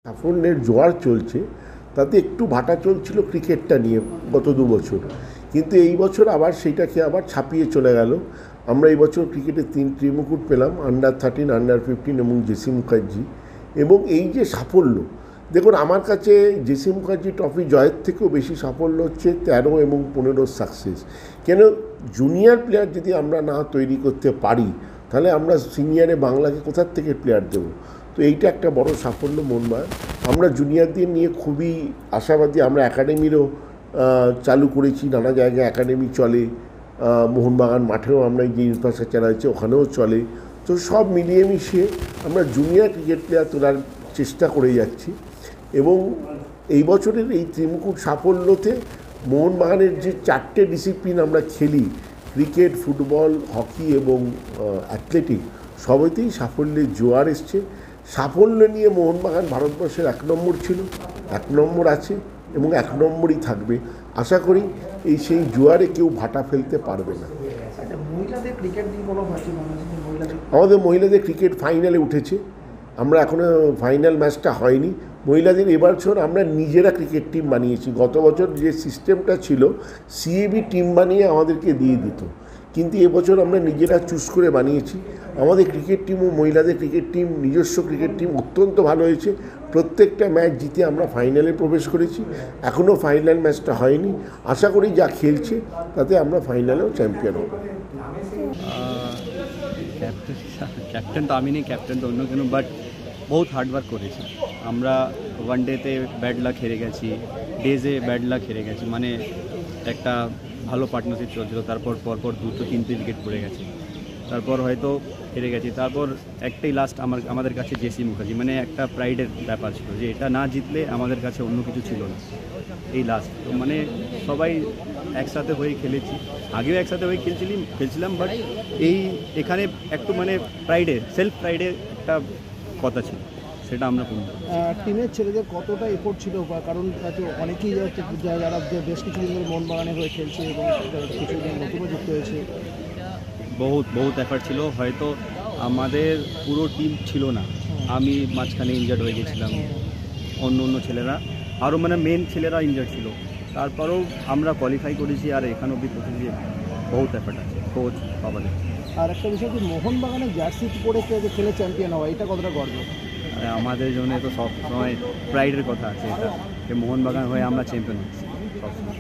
সাফল্যের জোয়ার চলছে, তাতে একটু ভাটা চলছিল ক্রিকেটটা নিয়ে গত 2 বছর, কিন্তু এই বছর আবার সেইটাকে আবার ছাপিয়ে চলে গেল। আমরা এই বছর ক্রিকেটে 3টি মুকুট পেলাম, আন্ডার-13, আন্ডার-15 এবং জেসি মুখার্জি। এবং এই যে সাফল্য, দেখুন আমার কাছে জেসি মুখার্জি ট্রফি জয়ের থেকেও বেশি সাফল্য হচ্ছে 13 এবং 15 সাকসেস। কেন, জুনিয়র প্লেয়ার যদি আমরা না তৈরি করতে পারি, তাহলে আমরা সিনিয়রে বাংলাকে কোথার থেকে প্লেয়ার দেবো? তো এইটা একটা বড় সাফল্য মোহনবাগান। আমরা জুনিয়রদের নিয়ে খুবই আশাবাদী। আমরা একাডেমিরও চালু করেছি, নানা জায়গায় একাডেমি চলে, মোহনবাগান মাঠেও আমরা যে ইনফ্রাস্ট্রাকচার আছে ওখানেও চলে। তো সব মিলিয়ে মিশিয়ে আমরা জুনিয়র ক্রিকেট প্লেয়ার তোলার চেষ্টা করে যাচ্ছি। এবং এই বছরের এই ত্রিমুকুট সাফল্যতে মোহনবাগানের যে 4টে ডিসিপ্লিন আমরা খেলি, ক্রিকেট, ফুটবল, হকি এবং অ্যাথলেটিক, সবেতেই সাফল্যের জোয়ার এসছে। সাফল্য নিয়ে মোহনবাগান ভারতবর্ষের 1 নম্বর ছিল, 1 নম্বর আছে এবং 1 নম্বরই থাকবে। আশা করি সেই জোয়ারে কেউ ভাটা ফেলতে পারবে না। আমাদের মহিলাদের ক্রিকেট ফাইনালে উঠেছে, আমরা এখনও ফাইনাল ম্যাচটা হয়নি। মহিলাদের এবছর আমরা নিজেরা ক্রিকেট টিম বানিয়েছি। গত বছর যে সিস্টেমটা ছিল, সিএবি টিম বানিয়ে আমাদেরকে দিয়ে দিত, কিন্তু এবছর আমরা নিজেরা চুজ করে বানিয়েছি। আমাদের ক্রিকেট টিমও, মহিলাদের ক্রিকেট টিম, নিজস্ব ক্রিকেট টিম অত্যন্ত ভালো হয়েছে। প্রত্যেকটা ম্যাচ জিতে আমরা ফাইনালে প্রবেশ করেছি। এখনও ফাইনাল ম্যাচটা হয়নি। আশা করি যা খেলছে তাতে আমরা ফাইনালেও চ্যাম্পিয়ন হব। ক্যাপ্টেন তো আমি নেই, ক্যাপ্টেন তো অন্য কেন, বাট বহুত হার্ডওয়ার্ক করেছি আমরা। ওয়ান ডেতে ব্যাড লাক হেরে গেছি, ডেজে ব্যাড লাক হেরে গেছি, মানে একটা ভালো পার্টনারশিপ চলছিল, তারপর পরপর 2-3 উইকেট পড়ে গেছে, তারপর হয়তো হেরে গেছি। তারপর একটাই লাস্ট আমাদের কাছে জেসি মুখার্জি, মানে একটা প্রাইডের ব্যাপার ছিল যে এটা না জিতলে আমাদের কাছে অন্য কিছু ছিল না। এই লাস্ট তো মানে সবাই একসাথে হয়ে খেলেছি, আগেও একসাথে হয়ে খেলছিলাম, বাট এখানে একটু মানে সেলফ প্রাইডের একটা কথা ছিল, সেটা আমরা করব। টিমের ছেলেদের কতটা এফোর্ট ছিল, কারণ অনেকেই যারা বেশ কিছুদিন ধরে মোহনবাগানে হয়ে খেলছে এবং কিছুদিন নতুনও যুক্ত হয়েছে, বহুত এফার্ট ছিল। হয়তো আমাদের পুরো টিম ছিল না, আমি মাঝখানে ইনজার্ড হয়ে গেছিলাম, অন্য ছেলেরা আরও মানে মেন ছেলেরা ইনজার্ড ছিল, তারপরেও আমরা কোয়ালিফাই করেছি আর এখানে অব্দি পৌঁছেছি। বহুত এফার্ট আছে কোচ বাবাদের। আর একটা বিষয় কি, মোহনবাগানের জার্সি পরে খেলে চ্যাম্পিয়ন হওয়া, এটা কতটা গর্ব? আমাদের জন্য তো সবসময় প্রাইডের কথা আছে এটা, যে মোহনবাগান হয়ে আমরা চ্যাম্পিয়ন হচ্ছি সবসময়।